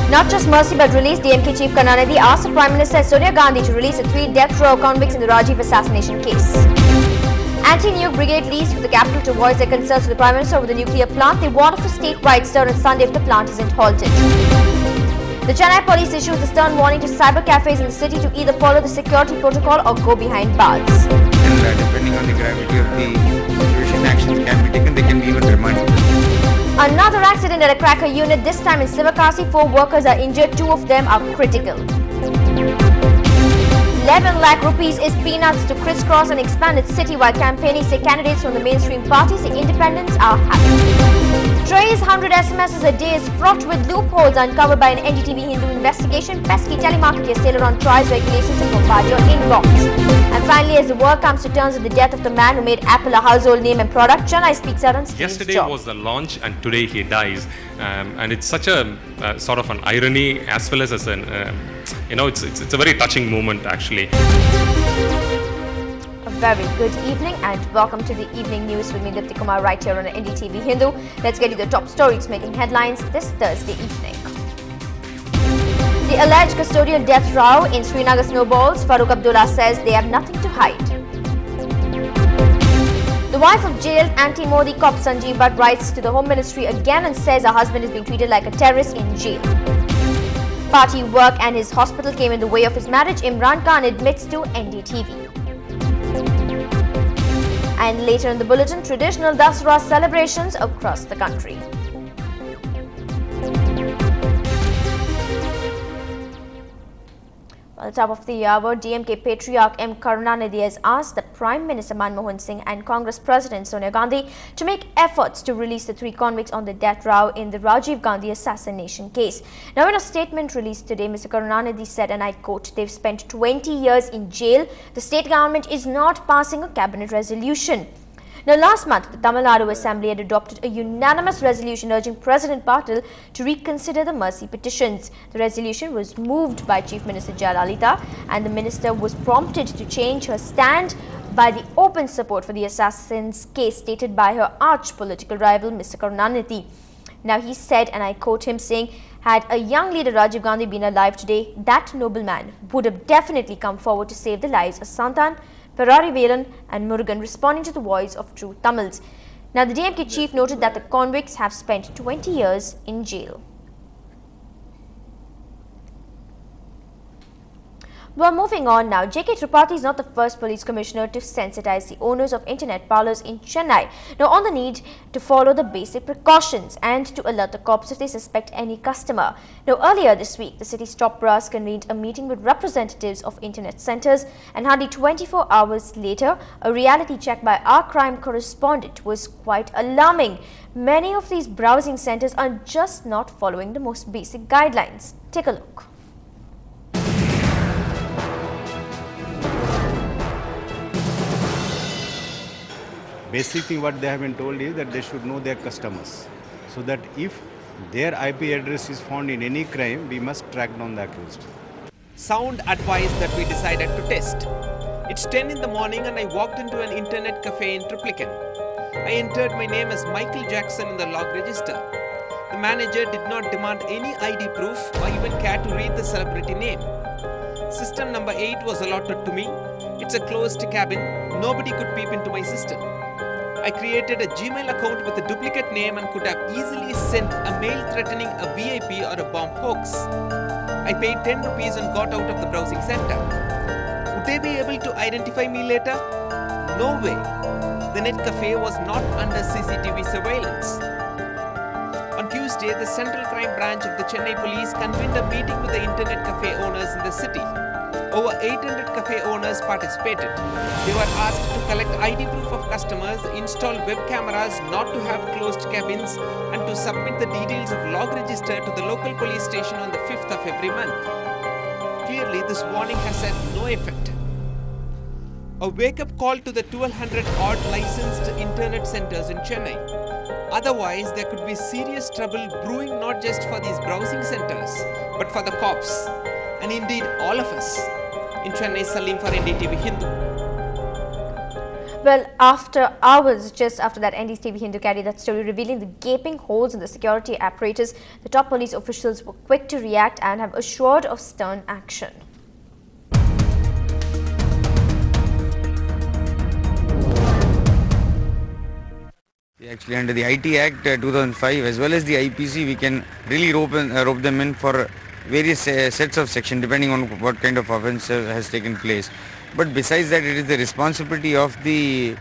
Not just mercy but release, DMK Chief Karunanidhi asked the Prime Minister Sonia Gandhi to release the 3 death row convicts in the Rajiv assassination case. Anti-nuke brigade leaves for the capital to voice their concerns to the Prime Minister over the nuclear plant. They warn of a statewide stir on Sunday if the plant isn't halted. The Chennai police issues a stern warning to cyber cafes in the city to either follow the security protocol or go behind bars. And depending on the gravity of the situation, actions can be taken, they can be even remanded. Another accident at a cracker unit, this time in Sivakasi. 4 workers are injured, 2 of them are critical. 11 lakh rupees is peanuts to crisscross and expand its city while campaigning, say candidates from the mainstream parties. The independents are happy. Trey's 100 SMSs a day is fraught with loopholes uncovered by an NDTV-Hindu investigation. Pesky telemarketers sailor on tries regulations and bombard your inbox. And finally, as the world comes to terms with the death of the man who made Apple a household name and product, Chennai speaks out on Steve's Yesterday job. was the launch and today he dies. And it's such a sort of an irony as well as an, it's a very touching moment actually. A very good evening and welcome to the evening news with me, Dipti Kumar, right here on NDTV Hindu. Let's get you the top stories making headlines this Thursday evening. The alleged custodial death row in Srinagar snowballs. Farooq Abdullah says they have nothing to hide. The wife of jailed anti-Modi cop Sanjeev Bhatt writes to the Home Ministry again and says her husband is being treated like a terrorist in jail. Party work and his hospital came in the way of his marriage, Imran Khan admits to NDTV. And later in the bulletin, traditional Dasara celebrations across the country. At the top of the hour, DMK Patriarch M. Karunanidhi has asked the Prime Minister Manmohan Singh and Congress President Sonia Gandhi to make efforts to release the 3 convicts on the death row in the Rajiv Gandhi assassination case. Now, in a statement released today, Mr. Karunanidhi said, and I quote, "They've spent 20 years in jail. The state government is not passing a cabinet resolution." Now, last month, the Tamil Nadu Assembly had adopted a unanimous resolution urging President Patil to reconsider the mercy petitions. The resolution was moved by Chief Minister Jayalalitha, and the minister was prompted to change her stand by the open support for the assassin's case stated by her arch political rival, Mr. Karunanidhi. Now, he said, and I quote him saying, "Had a young leader Rajiv Gandhi been alive today, that nobleman would have definitely come forward to save the lives of Santan, Perari Velan and Murugan," responding to the voice of true Tamils. Now, the DMK chief noted that the convicts have spent 20 years in jail. Well, moving on now, J.K. Tripathi is not the first police commissioner to sensitize the owners of internet parlors in Chennai. Now, on the need to follow the basic precautions and to alert the cops if they suspect any customer. Now, earlier this week, the city's top brass convened a meeting with representatives of internet centers, and hardly 24 hours later, a reality check by our crime correspondent was quite alarming. Many of these browsing centers are just not following the most basic guidelines. Take a look. Basic thing what they have been told is that they should know their customers, so that if their IP address is found in any crime, we must track down the accused. Sound advice that we decided to test. It's 10 in the morning and I walked into an internet cafe in Triplicane. I entered my name as Michael Jackson in the log register. The manager did not demand any ID proof or even care to read the celebrity name. System number 8 was allotted to me. It's a closed cabin. Nobody could peep into my system. I created a Gmail account with a duplicate name and could have easily sent a mail threatening a VIP or a bomb hoax. I paid 10 rupees and got out of the browsing center. Would they be able to identify me later? No way. The net cafe was not under CCTV surveillance. On Tuesday, the Central Crime Branch of the Chennai Police convened a meeting with the internet cafe owners in the city. Over 800 cafe owners participated. They were asked to collect ID proof of customers, install web cameras, not to have closed cabins, and to submit the details of log register to the local police station on the 5th of every month. Clearly, this warning has had no effect. A wake-up call to the 1200 odd licensed internet centers in Chennai. Otherwise, there could be serious trouble brewing not just for these browsing centers, but for the cops, and indeed all of us. In Chennai, Salim for NDTV Hindu. Well, after hours, just after that, NDTV Hindu carried that story revealing the gaping holes in the security apparatus. The top police officials were quick to react and have assured of stern action. Actually, under the IT Act 2005 as well as the IPC, we can really rope them in for various sets of sections depending on what kind of offence has taken place. But besides that, it is the responsibility of the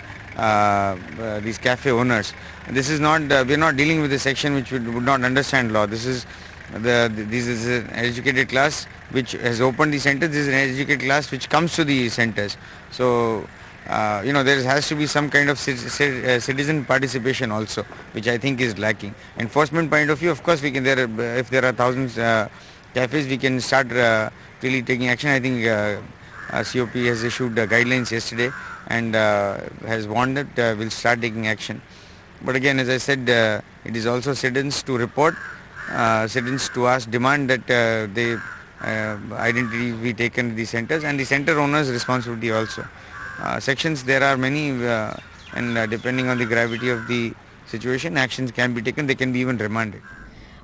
these cafe owners. This is not we are not dealing with a section which would not understand law. This is this is an educated class which has opened the centers. This is an educated class which comes to the centers. So there has to be some kind of citizen participation also, which I think is lacking. Enforcement point of view, of course, we can if there are thousands cafes, we can start really taking action. I think COP has issued guidelines yesterday and has warned that we'll start taking action. But again, as I said, it is also citizens to report, citizens to ask, demand that they identity be taken to the centers, and the center owners' responsibility also. Sections, there are many, and depending on the gravity of the situation, actions can be taken. They can be even remanded.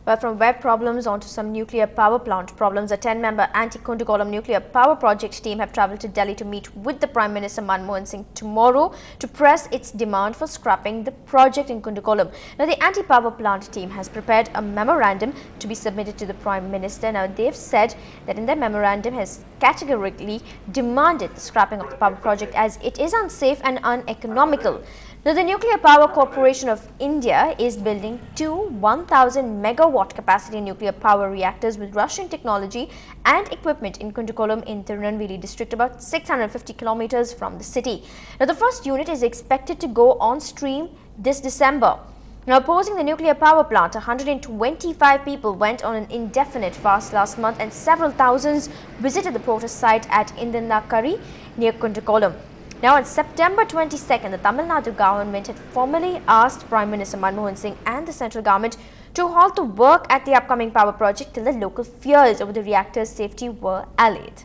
Well, from web problems onto some nuclear power plant problems, a 10-member anti-Kundugolam nuclear power project team have travelled to Delhi to meet with the Prime Minister Manmohan Singh tomorrow to press its demand for scrapping the project in Kundugolam. Now, the anti-power plant team has prepared a memorandum to be submitted to the Prime Minister. Now, they've said that in their memorandum has categorically demanded the scrapping of the power project as it is unsafe and uneconomical. Now, the Nuclear Power Corporation of India is building two 1,000 megawatt capacity nuclear power reactors with Russian technology and equipment in Kundugolam in Tirunelveli district, about 650 kilometers from the city. Now, the first unit is expected to go on stream this December. Now, opposing the nuclear power plant, 125 people went on an indefinite fast last month and several thousands visited the protest site at Indinakari near Kundugolam. Now, on September 22nd, the Tamil Nadu government had formally asked Prime Minister Manmohan Singh and the central government to halt the work at the upcoming power project till the local fears over the reactor's safety were allayed.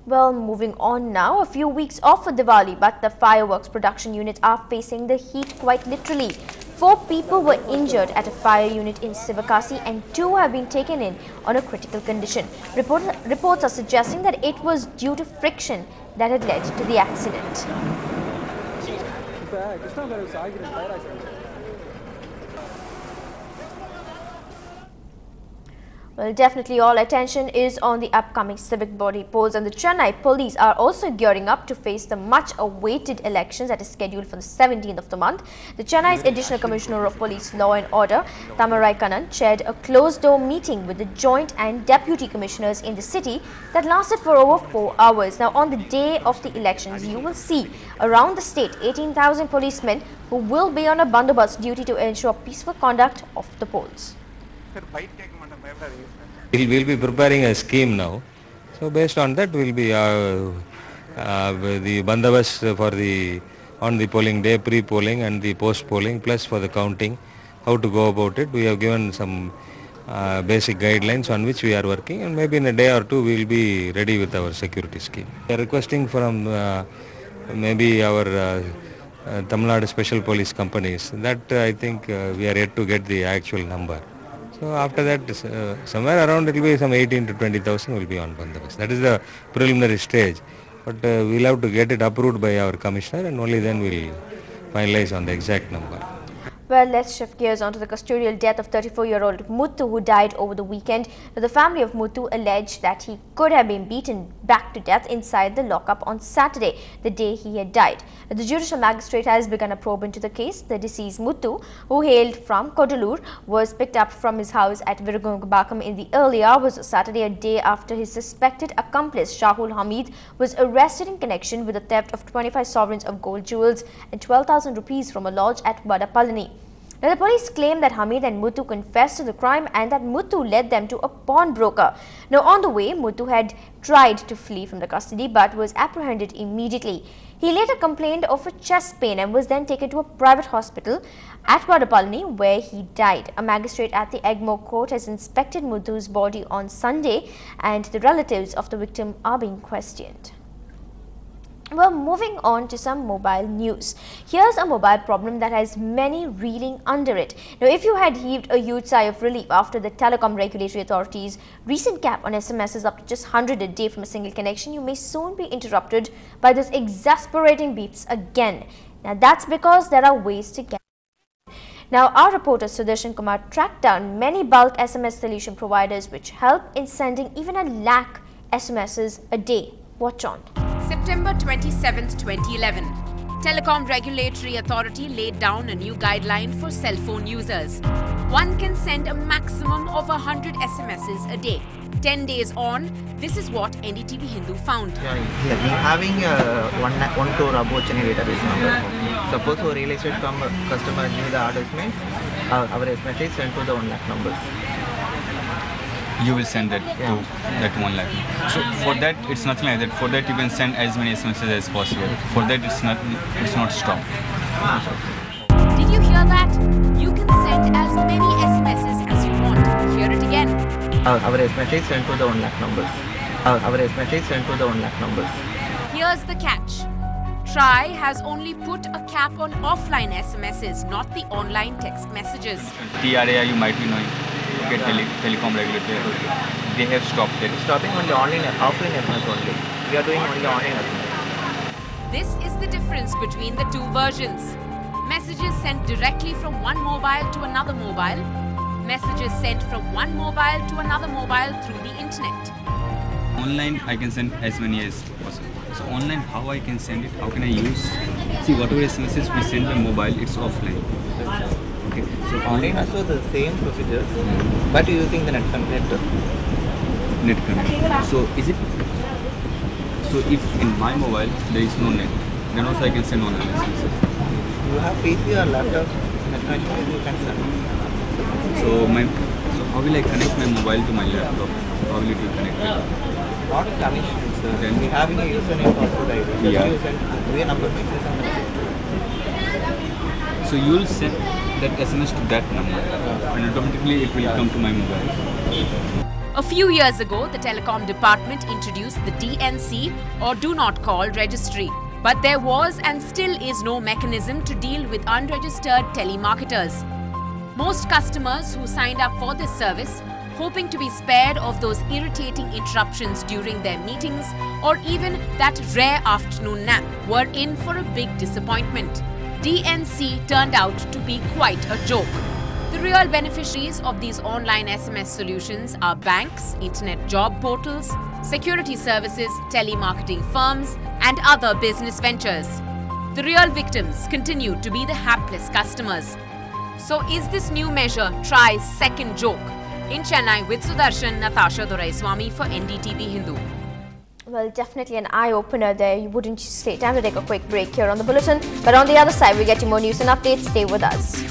Well, moving on now, a few weeks off for Diwali, but the fireworks production units are facing the heat quite literally. 4 people were injured at a fire unit in Sivakasi and 2 have been taken in on a critical condition. Reports are suggesting that it was due to friction that had led to the accident. Well, definitely all attention is on the upcoming civic body polls, and the Chennai police are also gearing up to face the much awaited elections that is scheduled for the 17th of the month. The Chennai's Additional Commissioner of Police Law and Order, Tamarai Kannan, chaired a closed-door meeting with the Joint and Deputy Commissioners in the city that lasted for over 4 hours. Now, on the day of the elections, you will see around the state 18,000 policemen who will be on a bandobast duty to ensure peaceful conduct of the polls. We'll be preparing a scheme now. So based on that, we'll be the bandobast for on the polling day, pre-polling and the post-polling, plus for the counting, how to go about it. We have given some basic guidelines on which we are working, and maybe in a day or two we'll be ready with our security scheme. We are requesting from maybe our Tamil Nadu special police companies that I think we are yet to get the actual number. So after that, somewhere around it will be some 18 to 20,000 will be on bandobast. That is the preliminary stage. But we'll have to get it approved by our commissioner, and only then we'll finalize on the exact number. Well, let's shift gears onto the custodial death of 34-year-old Muthu, who died over the weekend. The family of Muthu alleged that he could have been beaten back to death inside the lockup on Saturday, the day he had died. The judicial magistrate has begun a probe into the case. The deceased Muthu, who hailed from Kodalur, was picked up from his house at Virugambakam in the early hours of Saturday, a day after his suspected accomplice Shahul Hamid was arrested in connection with the theft of 25 sovereigns of gold jewels and 12,000 rupees from a lodge at Vadapalani. Now, the police claim that Hamid and Muthu confessed to the crime and that Muthu led them to a pawnbroker. Now, on the way, Muthu had tried to flee from the custody but was apprehended immediately. He later complained of a chest pain and was then taken to a private hospital at Vadapalani, where he died. A magistrate at the Egmore court has inspected Muthu's body on Sunday, and the relatives of the victim are being questioned. Well, moving on to some mobile news. Here's a mobile problem that has many reeling under it. Now, if you had heaved a huge sigh of relief after the Telecom Regulatory Authority's recent cap on SMSs up to just 100 a day from a single connection, you may soon be interrupted by those exasperating beeps again. Now, that's because there are ways to get. Now, our reporter Sudarshan Kumar tracked down many bulk SMS solution providers which help in sending even a lakh SMSs a day. Watch on. September 27, 2011. Telecom Regulatory Authority laid down a new guideline for cell phone users. One can send a maximum of 100 SMSs a day. 10 days on, this is what NDTV Hindu found. We having one crore about database number. Suppose a real estate customer give the advertisement, our SMS is sent to the 1 lakh numbers. You will send that to that 1 lakh. So for that, it's nothing like that. For that, you can send as many SMSs as possible. For that, it's not stopped. Did you hear that? You can send as many SMSs as you want. Hear it again. Our SMS is sent to the 1 lakh numbers. Our SMS is sent to the 1 lakh numbers. Here's the catch. TRAI has only put a cap on offline SMSs, not the online text messages. TRAI, you might be knowing. Telecom Regulatory Authority. They have stopped it. Stopping only offline SMS only. We are doing only online SMS. This is the difference between the two versions. Messages sent directly from one mobile to another mobile. Messages sent from one mobile to another mobile through the internet. Online, I can send as many as possible. So online, how I can send it? How can I use? See, whatever SMSs we send by mobile, it's offline. Okay. So Online also the same procedure, but using the net connector. Net connect. So is it? So if in my mobile there is no net, then also I can send online SMSs. You have PC or laptop net connection, you can send. So how will I connect my mobile to my laptop? How will it be connected? Not a connection, sir. Then we having a username password ID. Yeah. You send we number makes it. So you will send that SMS to that number, and automatically it will come to my mobile. A few years ago, the Telecom Department introduced the DNC or Do Not Call registry. But there was and still is no mechanism to deal with unregistered telemarketers. Most customers who signed up for this service, hoping to be spared of those irritating interruptions during their meetings or even that rare afternoon nap, were in for a big disappointment. DNC turned out to be quite a joke. The real beneficiaries of these online SMS solutions are banks, internet job portals, security services, telemarketing firms, and other business ventures. The real victims continue to be the hapless customers. So is this new measure TRAI's second joke? In Chennai with Sudarshan, Natasha Doraiswamy for NDTV Hindu. Well, definitely an eye-opener there, wouldn't you say? Time to take a quick break here on the bulletin. But on the other side, we get you more news and updates. Stay with us.